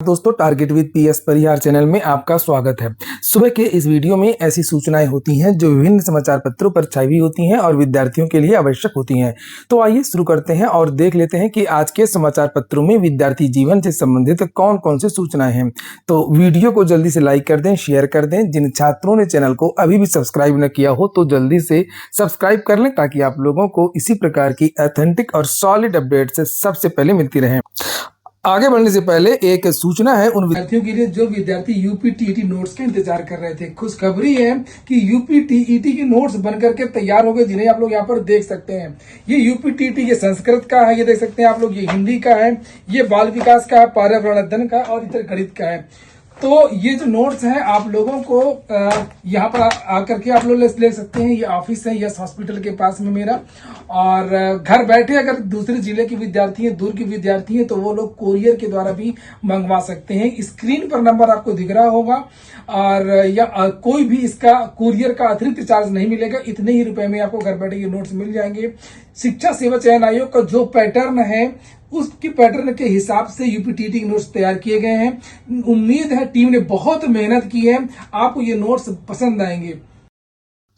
दोस्तों, target with PS Parihar channel में आपका स्वागत है। सुबह के इस वीडियो में ऐसी सूचनाएं होती हैं जो विभिन्न समाचार पत्रों पर छाई हुई होती हैं और विद्यार्थियों के लिए आवश्यक होती हैं। तो आइए शुरू करते हैं और देख लेते हैं कि आज के समाचार पत्रों में विद्यार्थी जीवन से संबंधित कौन कौन सी सूचनाएं हैं। तो वीडियो को जल्दी से लाइक कर दें, शेयर कर दें। जिन छात्रों ने चैनल को अभी भी सब्सक्राइब न किया हो तो जल्दी से सब्सक्राइब कर लें ताकि आप लोगों को इसी प्रकार की ऑथेंटिक और सॉलिड अपडेट से सबसे पहले मिलती रहे। आगे बढ़ने से पहले एक सूचना है उन विद्यार्थियों के लिए जो विद्यार्थी यूपी टीईटी नोट्स का इंतजार कर रहे थे। खुशखबरी है कि यूपी टीईटी के नोट्स बनकर के तैयार हो गए, जिन्हें आप लोग यहाँ पर देख सकते हैं। ये यूपी टीईटी ये संस्कृत का है, ये देख सकते हैं आप लोग, ये हिंदी का है, ये बाल विकास का है, पर्यावरण अध्ययन का और इधर गणित का है। तो ये जो नोट्स हैं आप लोगों को यहाँ पर आकर के आप लोग ले सकते हैं। ये ऑफिस है यस हॉस्पिटल के पास में मेरा, और घर बैठे अगर दूसरे जिले के विद्यार्थी हैं, दूर के विद्यार्थी हैं, तो वो लोग कोरियर के द्वारा भी मंगवा सकते हैं। स्क्रीन पर नंबर आपको दिख रहा होगा, और या कोई भी इसका कुरियर का अतिरिक्त चार्ज नहीं मिलेगा। इतने ही रुपए में आपको घर बैठे ये नोट्स मिल जाएंगे। शिक्षा सेवा चयन आयोग का जो पैटर्न है उसके पैटर्न के हिसाब से यूपी टीईटी के नोट्स तैयार किए गए हैं। उम्मीद है टीम ने बहुत मेहनत की है, आपको ये नोट्स पसंद आएंगे।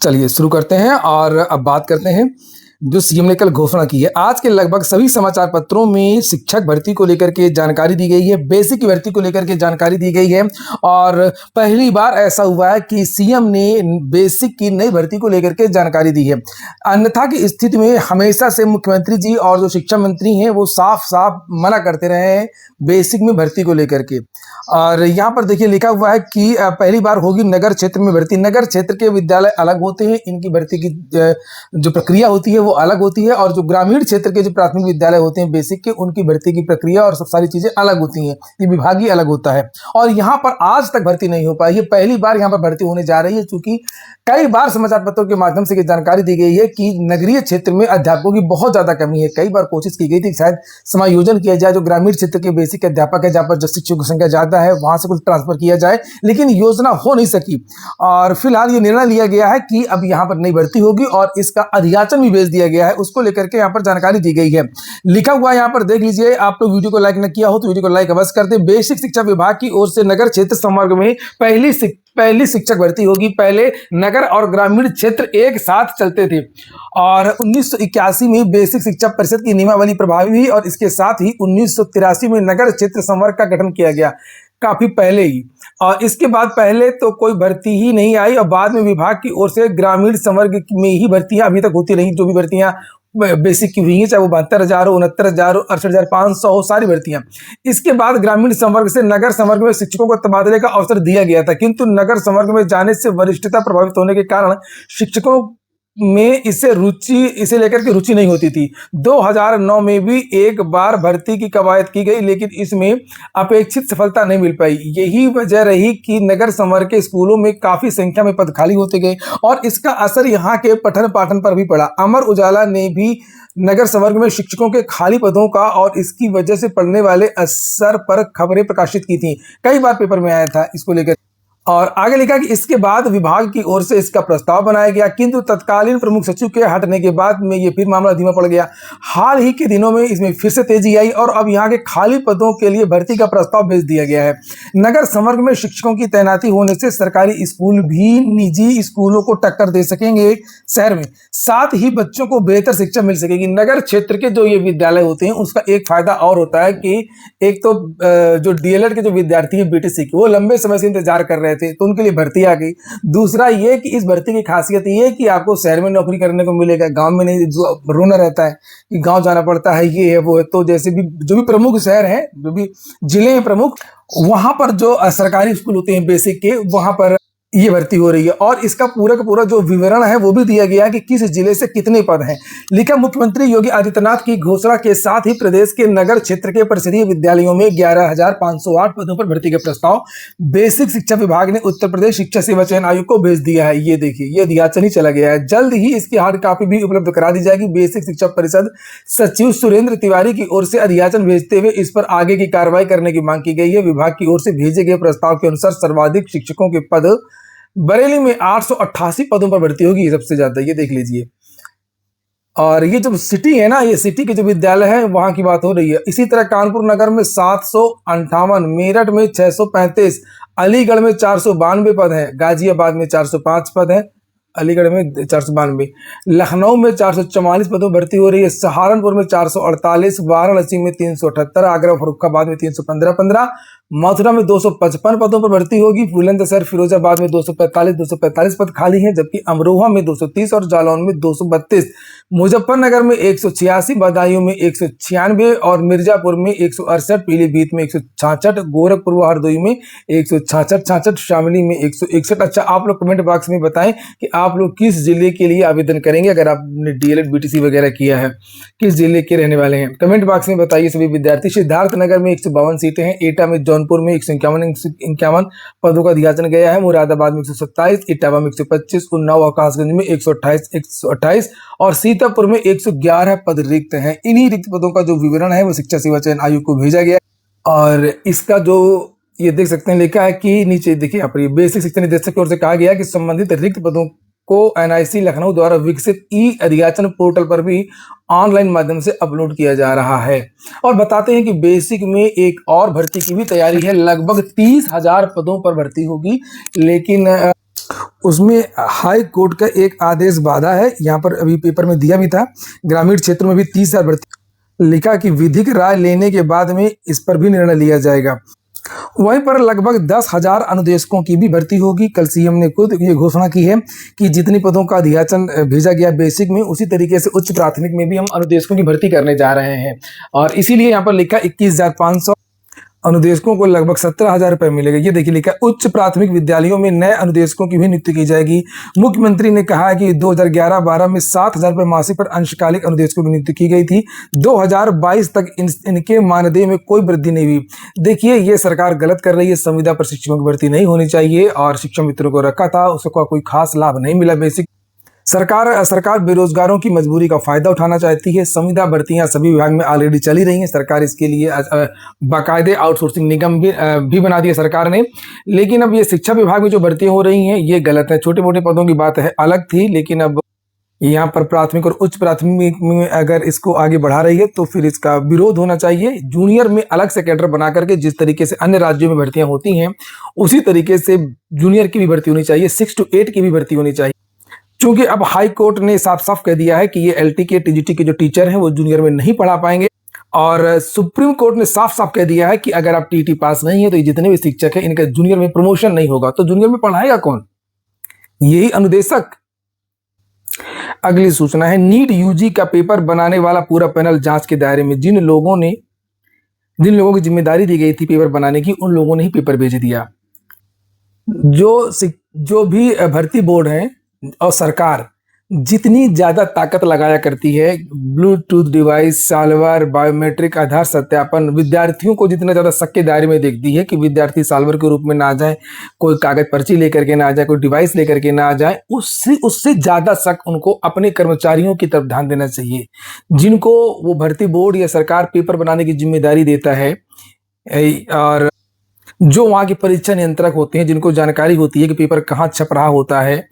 चलिए शुरू करते हैं और अब बात करते हैं जो सीएम ने कल घोषणा की है। आज के लगभग सभी समाचार पत्रों में शिक्षक भर्ती को लेकर के जानकारी दी गई है, बेसिक की भर्ती को लेकर के जानकारी दी गई है, और पहली बार ऐसा हुआ है कि सीएम ने बेसिक की नई भर्ती को लेकर के जानकारी दी है। अन्यथा की स्थिति में हमेशा से मुख्यमंत्री जी और जो शिक्षा मंत्री हैं वो साफ साफ मना करते रहे हैं बेसिक में भर्ती को लेकर के। और यहाँ पर देखिए लिखा हुआ है कि पहली बार होगी नगर क्षेत्र में भर्ती। नगर क्षेत्र के विद्यालय अलग होते हैं, इनकी भर्ती की जो प्रक्रिया होती है वो अलग होती है, और जो ग्रामीण क्षेत्र के जो प्राथमिक विद्यालय होते हैं बेसिक के, उनकी भर्ती की प्रक्रिया और सब सारी चीजें अलग होती हैं। ये विभाग ही अलग होता है, और यहाँ पर आज तक भर्ती नहीं हो पाई है। पहली बार यहाँ पर भर्ती होने जा रही है, क्योंकि कई बार समाचार पत्रों के माध्यम से जानकारी दी गई है कि नगरीय क्षेत्र में अध्यापकों की बहुत ज्यादा कमी है। कई बार कोशिश की गई थी शायद समायोजन किया जाए, जो ग्रामीण क्षेत्र के बेसिक अध्यापक है जहाँ पर जो शिक्षकों की संख्या ज्यादा है वहां से कुछ ट्रांसफर किया जाए, लेकिन योजना हो नहीं सकी। और फिलहाल ये निर्णय लिया गया है कि अब यहाँ पर नई भर्ती होगी और इसका अधियाचन भी भेज दिया गया है। उसको लेकर के यहाँ पर जानकारी दी गई है। लिखा हुआ यहाँ पर देख लीजिए। आप लोग वीडियो को लाइक न किया हो तो वीडियो को लाइक अवश्य कर दें। बेसिक शिक्षा विभाग की ओर से नगर क्षेत्र संवर्ग में पहली शिक्षक भर्ती होगी। पहले नगर और ग्रामीण क्षेत्र एक साथ चलते थे, और 1981 में बेसिक शिक्षा परिषद की नियमावली प्रभावी हुई, और इसके साथ ही 1983 में नगर क्षेत्र संवर्ग का गठन किया गया, काफी पहले ही। और इसके बाद पहले तो कोई भर्ती ही नहीं आई, और बाद में विभाग की ओर से ग्रामीण संवर्ग में ही भर्तियां अभी तक होती रही। जो भी भर्तियां बेसिक की हुई है, चाहे वो 72,000 हो, 69,000 हो, 68,500 हो, सारी भर्तियां। इसके बाद ग्रामीण संवर्ग से नगर संवर्ग में शिक्षकों को तबादले का अवसर दिया गया था, किंतु नगर संवर्ग में जाने से वरिष्ठता प्रभावित होने के कारण शिक्षकों में इसे लेकर के रुचि नहीं होती थी। 2009 में भी एक बार भर्ती की कवायद की गई, लेकिन इसमें अपेक्षित सफलता नहीं मिल पाई। यही वजह रही कि नगर संवर्ग के स्कूलों में काफी संख्या में पद खाली होते गए, और इसका असर यहाँ के पठन पाठन पर भी पड़ा। अमर उजाला ने भी नगर संवर्ग में शिक्षकों के खाली पदों का और इसकी वजह से पड़ने वाले असर पर खबरें प्रकाशित की थी। कई बार पेपर में आया था इसको लेकर। और आगे लिखा कि इसके बाद विभाग की ओर से इसका प्रस्ताव बनाया गया, किंतु तत्कालीन प्रमुख सचिव के हटने के बाद में ये फिर मामला धीमा पड़ गया। हाल ही के दिनों में इसमें फिर से तेजी आई, और अब यहाँ के खाली पदों के लिए भर्ती का प्रस्ताव भेज दिया गया है। नगर संवर्ग में शिक्षकों की तैनाती होने से सरकारी स्कूल भी निजी स्कूलों को टक्कर दे सकेंगे शहर में, साथ ही बच्चों को बेहतर शिक्षा मिल सकेगी। नगर क्षेत्र के जो ये विद्यालय होते हैं उसका एक फायदा और होता है कि एक तो जो डीएलएड के जो विद्यार्थी हैं बीटीसी के, वो लंबे समय से इंतजार कर रहे थे, तो उनके लिए भर्ती आ गई। दूसरा ये कि इस भर्ती की खासियत ये है कि आपको शहर में नौकरी करने को मिलेगा, गांव में नहीं। जो रोना रहता है कि गांव जाना पड़ता है, ये है वो है। तो जैसे भी जो भी प्रमुख शहर हैं, जो भी जिले हैं प्रमुख, वहां पर जो सरकारी स्कूल होते हैं बेसिक के, वहां पर ये भर्ती हो रही है। और इसका पूरा का पूरा जो विवरण है वो भी दिया गया है कि किस जिले से कितने पद हैं। लिखा मुख्यमंत्री योगी आदित्यनाथ की घोषणा के साथ ही प्रदेश के नगर क्षेत्र के परिषदीय विद्यालयों में 11,508 पदों पर भर्ती का प्रस्ताव बेसिक शिक्षा विभाग ने उत्तर प्रदेश शिक्षा सेवा चयन आयोग को भेज दिया है। ये देखिए, ये अधियाचन ही चला गया है। जल्द ही इसकी हार्ड कॉपी भी उपलब्ध करा दी जाएगी। बेसिक शिक्षा परिषद सचिव सुरेंद्र तिवारी की ओर से अधियाचन भेजते हुए इस पर आगे की कार्रवाई करने की मांग की गई है। विभाग की ओर से भेजे गए प्रस्ताव के अनुसार सर्वाधिक शिक्षकों के पद बरेली में 888 पदों पर भर्ती होगी, सबसे ज्यादा। ये देख लीजिए। और ये जो सिटी है ना, ये सिटी के जो विद्यालय है वहाँ की बात हो रही है। इसी तरह कानपुर नगर में 758, मेरठ में 635, अलीगढ़ में 492 पद हैं, गाजियाबाद में 405 पद हैं, अलीगढ़ में 492, लखनऊ में 444 पदों में भर्ती हो रही है, सहारनपुर में 448, वाराणसी में 378, आगरा फर्रुखाबाद में 315, मथुरा में 255 पदों पर भर्ती होगी, बुलंदशहर फिरोजाबाद में 245 पद खाली हैं, जबकि अमरोहा में 230 और जालौन में 232, मुजफ्फरनगर में 186, बदायूं में 196 और मिर्जापुर में 168, पीलीभीत में 166, गोरखपुर व हरदोई में 166, शामली में 161। अच्छा, आप लोग कमेंट बॉक्स में बताएं कि आप लोग किस जिले के लिए आवेदन करेंगे। अगर आपने डीएलएड बीटीसी वगैरह किया है, किस जिले के रहने वाले हैं, कमेंट बॉक्स में बताइए सभी विद्यार्थी। सिद्धार्थनगर में 152 सीटें हैं, एटा में, जौनपुर में 151 पदों का दियाचन गया है, मुरादाबाद में 127, इटावा में 125, उन्नाव और कासगंज में 128 और सीतापुर में 111 पद रिक्त हैं। इन्हीं रिक्त पदों का जो विवरण है वो शिक्षा सेवा चयन आयोग को भेजा गया और इसका जो ये देख सकते हैं लिखा है कि नीचे देखिए यहाँ पर ये बेसिक शिक्षा निदेशक की ओर से कहा गया है कि संबंधित रिक्त पदों को एनआईसी लखनऊ द्वारा विकसित ई अधियाचन पोर्टल पर भी ऑनलाइन माध्यम से अपलोड किया जा रहा है। और बताते हैं कि बेसिक में एक और भर्ती की भी तैयारी है, लगभग 30,000 पदों पर भर्ती होगी, लेकिन उसमें हाई कोर्ट का एक आदेश बाधा है। यहाँ पर अभी पेपर में दिया भी था, ग्रामीण क्षेत्रों में भी 30,000 भर्ती, लिखा कि विधिक राय लेने के बाद में इस पर भी निर्णय लिया जाएगा। वहीं पर लगभग 10,000 अनुदेशकों की भी भर्ती होगी। कल सीएम ने खुद ये घोषणा की है कि जितनी पदों का अधियाचन भेजा गया बेसिक में, उसी तरीके से उच्च प्राथमिक में भी हम अनुदेशकों की भर्ती करने जा रहे हैं और इसीलिए यहाँ पर लिखा 21,500 अनुदेशकों को लगभग 17,000 रुपये मिलेगा। ये देखिए लिखा उच्च प्राथमिक विद्यालयों में नए अनुदेशकों की भी नियुक्ति की जाएगी। मुख्यमंत्री ने कहा है कि 2011-12 में 7,000 रुपये मासिक पर अंशकालिक अनुदेशकों की नियुक्ति की गई थी। 2022 तक इनके मानदेय में कोई वृद्धि नहीं हुई। देखिए ये सरकार गलत कर रही है, संविदा पर शिक्षकों की भर्ती नहीं होनी चाहिए और शिक्षक मित्रों को रखा था, उसका कोई खास लाभ नहीं मिला। बेसिक सरकार बेरोजगारों की मजबूरी का फायदा उठाना चाहती है। संविदा भर्तियां सभी विभाग में ऑलरेडी चली रही हैं। सरकार इसके लिए बाकायदे आउटसोर्सिंग निगम भी बना दिया सरकार ने, लेकिन अब ये शिक्षा विभाग में जो भर्तियां हो रही हैं ये गलत है। छोटे मोटे पदों की बात है अलग थी, लेकिन अब यहाँ पर प्राथमिक और उच्च प्राथमिक में अगर इसको आगे बढ़ा रही है तो फिर इसका विरोध होना चाहिए। जूनियर में अलग से कैडर बना करके जिस तरीके से अन्य राज्यों में भर्तियां होती हैं उसी तरीके से जूनियर की भी भर्ती होनी चाहिए, 6 to 8 की भी भर्ती होनी चाहिए। क्योंकि अब हाई कोर्ट ने साफ साफ कह दिया है कि ये एलटी के टीजीटी के जो टीचर हैं वो जूनियर में नहीं पढ़ा पाएंगे और सुप्रीम कोर्ट ने साफ साफ कह दिया है कि अगर आप टीटी पास नहीं है तो ये जितने भी शिक्षक हैं इनका जूनियर में प्रमोशन नहीं होगा। तो जूनियर में पढ़ाएगा कौन? यही अनुदेशक। अगली सूचना है, नीट यूजी का पेपर बनाने वाला पूरा पैनल जांच के दायरे में। जिन लोगों की जिम्मेदारी दी गई थी पेपर बनाने की, उन लोगों ने ही पेपर भेज दिया। जो भी भर्ती बोर्ड है और सरकार जितनी ज़्यादा ताकत लगाया करती है, ब्लूटूथ डिवाइस, साल्वर, बायोमेट्रिक आधार सत्यापन, विद्यार्थियों को जितना ज़्यादा शक के दायरे में देखती है कि विद्यार्थी साल्वर के रूप में ना आ जाए, कोई कागज पर्ची लेकर के ना आ जाए, कोई डिवाइस लेकर के ना आ जाए, उससे ज़्यादा शक उनको अपने कर्मचारियों की तरफ ध्यान देना चाहिए, जिनको वो भर्ती बोर्ड या सरकार पेपर बनाने की जिम्मेदारी देता है। और जो वहाँ के परीक्षा नियंत्रक होते हैं, जिनको जानकारी होती है कि पेपर कहाँ छप रहा होता है,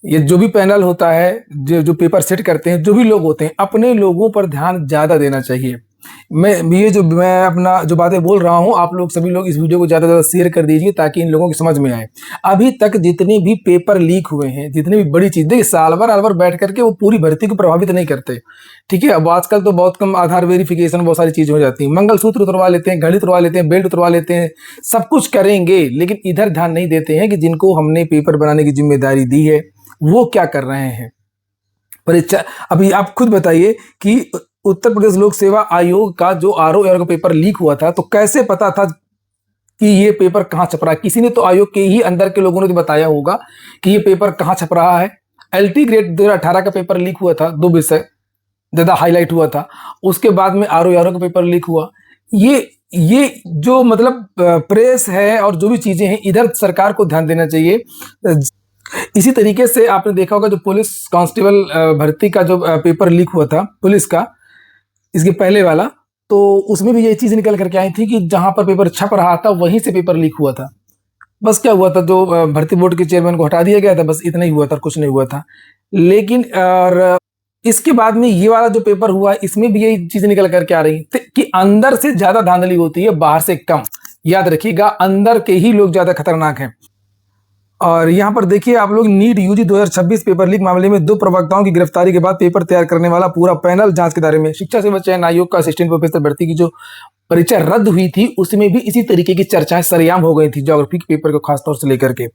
ये जो भी पैनल होता है, जो पेपर सेट करते हैं, जो भी लोग होते हैं, अपने लोगों पर ध्यान ज़्यादा देना चाहिए। मैं अपना जो बातें बोल रहा हूँ, आप लोग सभी लोग इस वीडियो को ज़्यादा से ज़्यादा शेयर कर दीजिए ताकि इन लोगों की समझ में आए। अभी तक जितने भी पेपर लीक हुए हैं, जितनी भी बड़ी चीज़, देखिए साल भर बैठ करके वो पूरी भर्ती को प्रभावित नहीं करते, ठीक है। अब आजकल तो बहुत कम आधार वेरिफिकेशन, बहुत सारी चीज़ें हो जाती हैं, मंगलसूत्र उतरवा लेते हैं, घड़ी उतरवा लेते हैं, बेल्ट उतरवा लेते हैं, सब कुछ करेंगे, लेकिन इधर ध्यान नहीं देते हैं कि जिनको हमने पेपर बनाने की जिम्मेदारी दी है वो क्या कर रहे हैं। परीक्षा, अभी आप खुद बताइए कि उत्तर प्रदेश लोक सेवा आयोग का जो आरओ का पेपर लीक हुआ था तो कैसे पता था कि ये पेपर कहाँ छप रहा है? किसी ने तो आयोग के ही अंदर के लोगों ने तो बताया होगा कि ये पेपर कहाँ छप रहा है। एलटी ग्रेड 2018 का पेपर लीक हुआ था, 2 विषय ज़्यादा हाईलाइट हुआ था, उसके बाद में आरओ का पेपर लीक हुआ। ये जो मतलब प्रेस है और जो भी चीज़ें हैं, इधर सरकार को ध्यान देना चाहिए। इसी तरीके से आपने देखा होगा जो पुलिस कांस्टेबल भर्ती का जो पेपर लीक हुआ था पुलिस का, इसके पहले वाला, तो उसमें भी ये चीज़ निकल करके आई थी कि जहां पर पेपर छप रहा था वहीं से पेपर लीक हुआ था। बस क्या हुआ था, जो भर्ती बोर्ड के चेयरमैन को हटा दिया गया था, बस इतना ही हुआ था, कुछ नहीं हुआ था। लेकिन और इसके बाद में ये वाला जो पेपर हुआ इसमें भी यही चीज निकल करके आ रही है कि अंदर से ज्यादा धांधली होती है, बाहर से कम। याद रखिएगा, अंदर के ही लोग ज्यादा खतरनाक हैं। और यहाँ पर देखिए आप लोग, नीट यूजी 2026 पेपर लीक मामले में 2 प्रवक्ताओं की गिरफ्तारी के बाद पेपर तैयार करने वाला पूरा पैनल जांच के दायरे में। शिक्षा सेवा चयन आयोग का असिस्टेंट प्रोफेसर भर्ती की जो परीक्षा रद्द हुई थी उसमें भी इसी तरीके की चर्चाएं सरेआम हो गई थी, ज्योग्राफी के पेपर को खासतौर से लेकर के।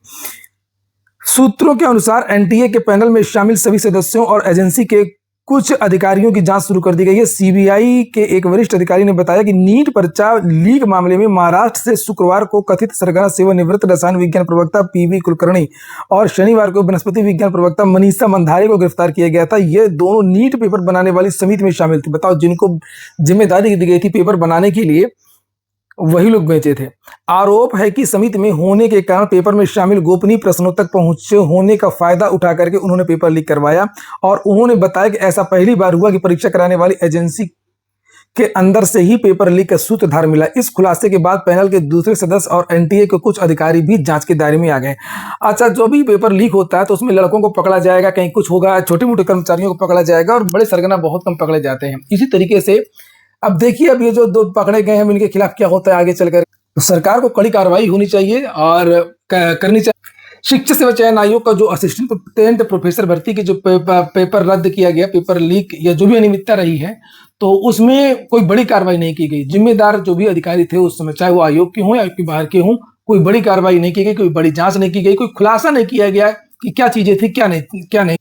सूत्रों के अनुसार एनटीए के पैनल में शामिल सभी सदस्यों और एजेंसी के कुछ अधिकारियों की जांच शुरू कर दी गई है। सीबीआई के एक वरिष्ठ अधिकारी ने बताया कि नीट परीक्षा लीक मामले में महाराष्ट्र से शुक्रवार को कथित सरगना सेवानिवृत्त रसायन विज्ञान प्रवक्ता पीवी कुलकर्णी और शनिवार को वनस्पति विज्ञान प्रवक्ता मनीषा मंधारे को गिरफ्तार किया गया था। ये दोनों नीट पेपर बनाने वाली समिति में शामिल थे। बताओ, जिनको जिम्मेदारी दी गई थी पेपर बनाने के लिए वही लोग बेचे थे। आरोप है कि समिति में होने के कारण पेपर में शामिल गोपनीय प्रश्नों तक पहुंचे होने का फायदा उठा करके उन्होंने पेपर लीक करवाया। और उन्होंने बताया कि ऐसा पहली बार हुआ कि परीक्षा कराने वाली एजेंसी के अंदर से ही पेपर लीक का सूत्रधार मिला। इस खुलासे के बाद पैनल के दूसरे सदस्य और एनटीए के कुछ अधिकारी भी जांच के दायरे में आ गए। अच्छा, जो भी पेपर लीक होता है तो उसमें लड़कों को पकड़ा जाएगा, कहीं कुछ होगा, छोटे मोटे कर्मचारियों को पकड़ा जाएगा और बड़े सरगना बहुत कम पकड़े जाते हैं। इसी तरीके से अब देखिए, अब ये जो 2 पकड़े गए हैं इनके खिलाफ क्या होता है आगे चलकर। तो सरकार को कड़ी कार्रवाई होनी चाहिए और करनी चाहिए। शिक्षा सेवा चयन आयोग का जो असिस्टेंट प्रोफेसर भर्ती के जो पेपर रद्द किया गया, पेपर लीक या जो भी अनियमितता रही है, तो उसमें कोई बड़ी कार्रवाई नहीं की गई। जिम्मेदार जो भी अधिकारी थे उस समय, चाहे वो आयोग के हों या बाहर के हों, कोई बड़ी कार्रवाई नहीं की गई, कोई बड़ी जांच नहीं की गई, कोई खुलासा नहीं किया गया कि क्या चीजें थी क्या नहीं।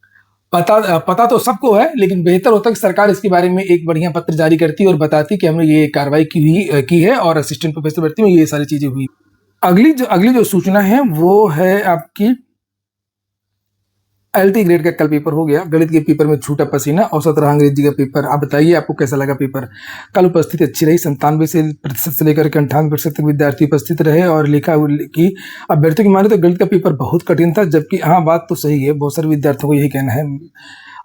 पता तो सबको है, लेकिन बेहतर होता कि सरकार इसके बारे में एक बढ़िया पत्र जारी करती और बताती कि हमने ये कार्रवाई की है और असिस्टेंट प्रोफेसर भर्ती में ये सारी चीजें हुई। अगली जो सूचना है वो है आपकी एलटी ग्रेड का कल पेपर हो गया। गणित के पेपर में छूटा पसीना, औसत रहा अंग्रेजी का पेपर। आप बताइए आपको कैसा लगा पेपर। कल उपस्थिति अच्छी रही, 97% से लेकर के 98% तक विद्यार्थी उपस्थित रहे और लिखा कि अभ्यर्थियों की माने तो गणित का पेपर बहुत कठिन था, जबकि हाँ बात तो सही है, बहुत सारे विद्यार्थियों को यही कहना है।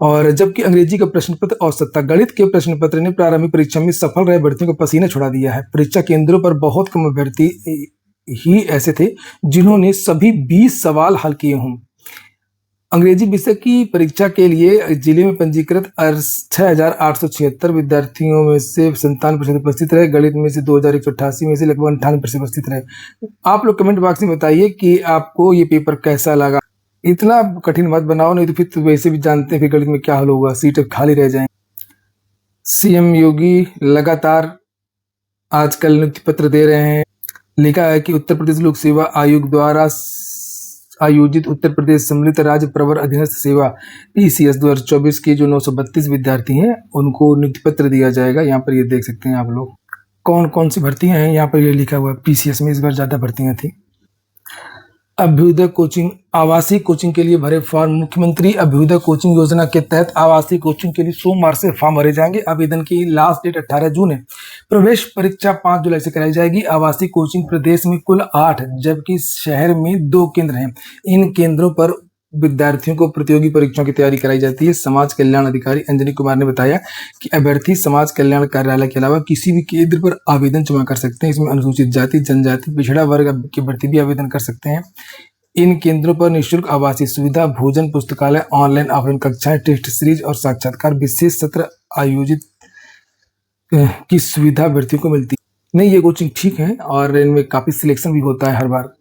और जबकि अंग्रेजी का प्रश्न पत्र औसत था। गणित के प्रश्न पत्र ने प्रारंभिक परीक्षा में सफल रहे अभ्यर्थियों को पसीना छुड़ा दिया है। परीक्षा केंद्रों पर बहुत कम अभ्यर्थी ही ऐसे थे जिन्होंने सभी 20 सवाल हल किए हों। अंग्रेजी विषय की परीक्षा के लिए जिले में पंजीकृत 6,876 विद्यार्थियों में से 97% उपस्थित रहे। गणित में से 2,188 में से लगभग 98% उपस्थित रहे। आप लोग कमेंट बॉक्स में बताइए कि आपको ये पेपर कैसा लगा। इतना कठिन मत बनाओ, नहीं तो फिर तो वैसे भी जानते हैं फिर गणित में क्या हल होगा, सीटें खाली रह जाएंगी। सीएम योगी लगातार आजकल नियुक्ति पत्र दे रहे हैं। लिखा है कि उत्तर प्रदेश लोक सेवा आयोग द्वारा आयोजित उत्तर प्रदेश सम्मिलित राज्य प्रवर अधीनस्थ सेवा पीसीएस 2024 के जो 932 विद्यार्थी हैं उनको नियुक्ति पत्र दिया जाएगा। यहाँ पर ये देख सकते हैं आप लोग कौन कौन सी भर्तियां हैं। यहाँ पर ये लिखा हुआ है पीसीएस में इस बार ज़्यादा भर्तियां थी। अभ्युदय कोचिंग, आवासीय कोचिंग के लिए भरे फॉर्म। मुख्यमंत्री अभ्युदय कोचिंग योजना के तहत आवासीय कोचिंग के लिए सोमवार से फॉर्म भरे जाएंगे। आवेदन की लास्ट डेट 18 जून है। प्रवेश परीक्षा 5 जुलाई से कराई जाएगी। आवासीय कोचिंग प्रदेश में कुल 8 जबकि शहर में 2 केंद्र हैं। इन केंद्रों पर विद्यार्थियों को प्रतियोगी परीक्षाओं की तैयारी कराई जाती है। समाज कल्याण अधिकारी अंजनी कुमार ने बताया कि अभ्यर्थी समाज कल्याण कार्यालय के अलावा किसी भी केंद्र पर आवेदन जमा कर सकते हैं। इसमें अनुसूचित जाति, जनजाति, पिछड़ा वर्ग के भर्ती भी आवेदन कर सकते हैं। इन केंद्रों पर निःशुल्क आवासीय सुविधा, भोजन, पुस्तकालय, ऑनलाइन ऑफलाइन कक्षाएं, टेस्ट सीरीज और साक्षात्कार विशेष सत्र आयोजित की सुविधा अभ्यर्थियों को मिलती है। नहीं, ये कोचिंग ठीक है और इनमें काफी सिलेक्शन भी होता है हर बार।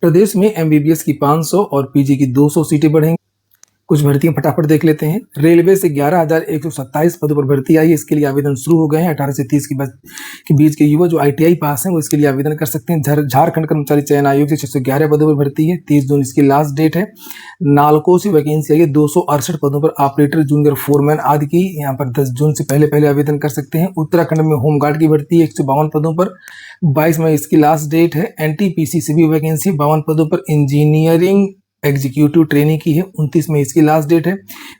प्रदेश में एमबीबीएस की 500 और पीजी की 200 सीटें बढ़ेंगी। कुछ भर्तियां फटाफट देख लेते हैं। रेलवे से 11,127 पदों पर भर्ती आई है। इसके लिए आवेदन शुरू हो गए हैं। 18 से 30 के बीच के युवा जो आईटीआई पास हैं वो इसके लिए आवेदन कर सकते हैं। झारखंड कर्मचारी चयन आयोग से 611 पदों पर भर्ती है। 30 जून इसकी लास्ट डेट है। नालको से वैकेंसी आई है 268 पदों पर, ऑपरेटर, जूनियर फोरमैन आदि की। यहाँ पर 10 जून से पहले आवेदन कर सकते हैं। उत्तराखंड में होमगार्ड की भर्ती है 152 पदों पर, 22 मई इसकी लास्ट डेट है। एनटीपीसी से भी वैकेंसी 52 पदों पर इंजीनियरिंग एग्जीक्यूटिव ट्रेनिंग की है, 29 में इसकी लास्ट डेट है।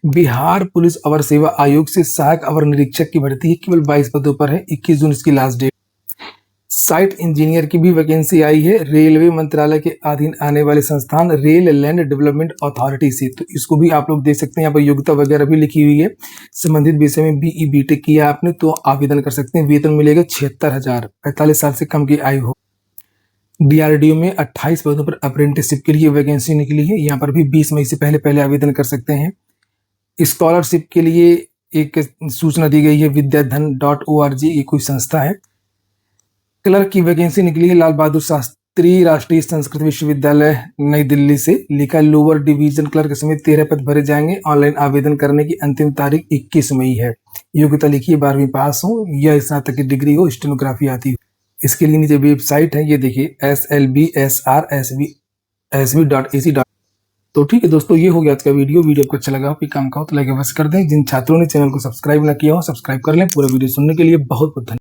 बिहार पुलिस अवर सेवा आयोग से सहायक अवर निरीक्षक की भर्ती है, केवल 22 पदों पर है, 21 जून इसकी लास्ट डेट। साइट इंजीनियर की भी वैकेंसी आई है रेलवे मंत्रालय के अधीन आने वाले संस्थान रेल लैंड डेवलपमेंट अथॉरिटी से, तो इसको भी आप लोग देख सकते हैं। यहाँ पर योग्यता वगैरह भी लिखी हुई है। संबंधित विषय में बीई बीटेक किया आपने तो आवेदन कर सकते हैं। वेतन मिलेगा 76,000, 45 साल से कम की आयु हो। डीआरडीओ में 28 पदों पर अप्रेंटिसशिप के लिए वैकेंसी निकली है। यहाँ पर भी 20 मई से पहले आवेदन कर सकते हैं। स्कॉलरशिप के लिए एक सूचना दी गई है, विद्याधन.org, ये कोई संस्था है। क्लर्क की वैकेंसी निकली है लाल बहादुर शास्त्री राष्ट्रीय संस्कृत विश्वविद्यालय नई दिल्ली से। लिखा लोअर डिवीजन क्लर्क समेत 13 पद भरे जाएंगे। ऑनलाइन आवेदन करने की अंतिम तारीख 21 मई है। योग्यता लिखिए 12वीं पास हो या स्नातक की डिग्री हो, स्टेनोग्राफी आती हो। इसके लिए नीचे वेबसाइट है, ये देखिए slbsrsb.ac. तो ठीक है दोस्तों, ये हो गया आज का वीडियो आपको अच्छा लगा हो, काम का हो तो लाइक अवश्य कर दें। जिन छात्रों ने चैनल को सब्सक्राइब ना किया हो, सब्सक्राइब कर लें। पूरा वीडियो सुनने के लिए बहुत बहुत धन्यवाद।